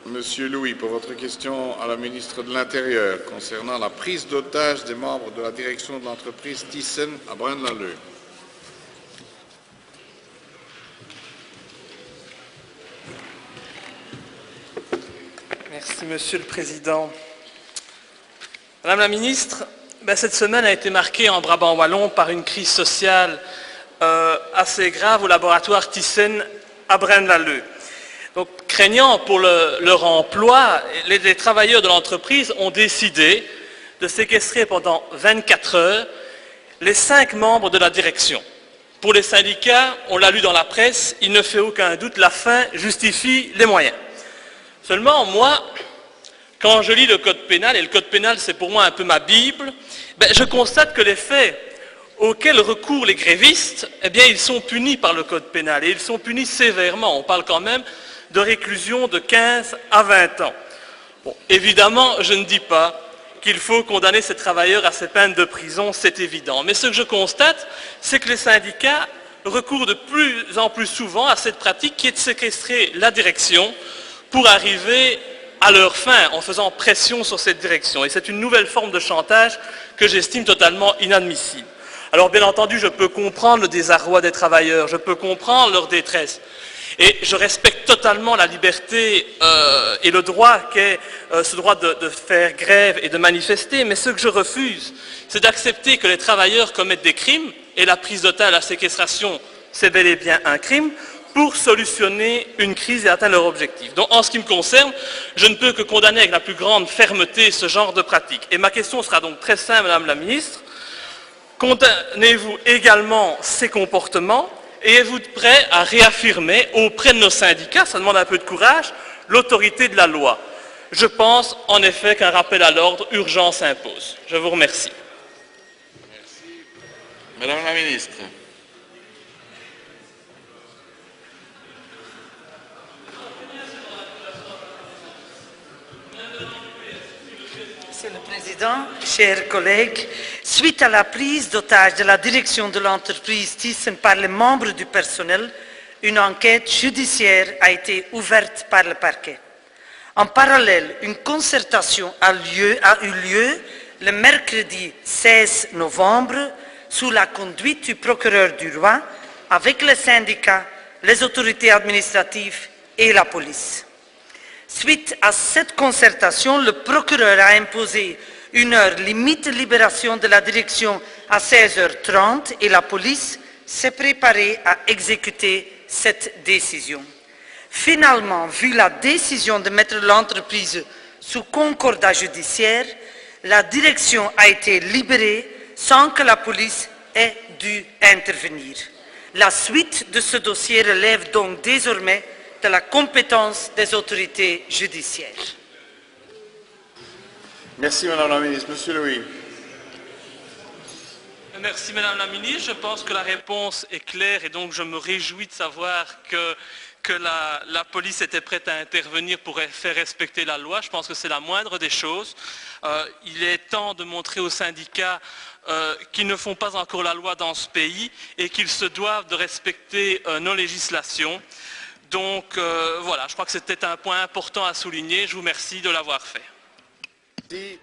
Monsieur Louis, pour votre question à la ministre de l'Intérieur concernant la prise d'otage des membres de la direction de l'entreprise Thyssen à Braine-l'Alleud. Merci, Monsieur le Président. Madame la ministre, cette semaine a été marquée en Brabant wallon par une crise sociale assez grave au laboratoire Thyssen à Braine-l'Alleud. Donc, craignant pour leur emploi, les travailleurs de l'entreprise ont décidé de séquestrer pendant 24 heures les 5 membres de la direction. Pour les syndicats, on l'a lu dans la presse, il ne fait aucun doute, la fin justifie les moyens. Seulement, moi, quand je lis le code pénal, et le code pénal c'est pour moi un peu ma Bible, je constate que les faits auxquels recourent les grévistes, ils sont punis par le code pénal, et ils sont punis sévèrement. On parle quand même de réclusion de 15 à 20 ans. Bon, évidemment, je ne dis pas qu'il faut condamner ces travailleurs à ces peines de prison, c'est évident. Mais ce que je constate, c'est que les syndicats recourent de plus en plus souvent à cette pratique qui est de séquestrer la direction pour arriver à leur fin, en faisant pression sur cette direction. Et c'est une nouvelle forme de chantage que j'estime totalement inadmissible. Alors bien entendu, je peux comprendre le désarroi des travailleurs, je peux comprendre leur détresse. Et je respecte totalement la liberté et le droit qu'est ce droit de faire grève et de manifester, mais ce que je refuse, c'est d'accepter que les travailleurs commettent des crimes, et la prise d'otage, la séquestration, c'est bel et bien un crime, pour solutionner une crise et atteindre leur objectif. Donc en ce qui me concerne, je ne peux que condamner avec la plus grande fermeté ce genre de pratique. Et ma question sera donc très simple, Madame la Ministre. Condamnez-vous également ces comportements et êtes-vous prêt à réaffirmer auprès de nos syndicats, ça demande un peu de courage, l'autorité de la loi? Je pense en effet qu'un rappel à l'ordre urgent s'impose. Je vous remercie. Merci. Madame la Ministre. Monsieur le Président, chers collègues, suite à la prise d'otage de la direction de l'entreprise Thyssen par les membres du personnel, une enquête judiciaire a été ouverte par le parquet. En parallèle, une concertation a eu lieu le mercredi 16 novembre sous la conduite du procureur du roi avec les syndicats, les autorités administratives et la police. Suite à cette concertation, le procureur a imposé une heure limite de libération de la direction à 16h30 et la police s'est préparée à exécuter cette décision. Finalement, vu la décision de mettre l'entreprise sous concordat judiciaire, la direction a été libérée sans que la police ait dû intervenir. La suite de ce dossier relève donc désormais de la compétence des autorités judiciaires. Merci Madame la Ministre. Monsieur Louis. Merci Madame la Ministre. Je pense que la réponse est claire et donc je me réjouis de savoir que la police était prête à intervenir pour faire respecter la loi. Je pense que c'est la moindre des choses. Il est temps de montrer aux syndicats qu'ils ne font pas encore la loi dans ce pays et qu'ils se doivent de respecter nos législations. Donc voilà, je crois que c'était un point important à souligner. Je vous remercie de l'avoir fait. Merci.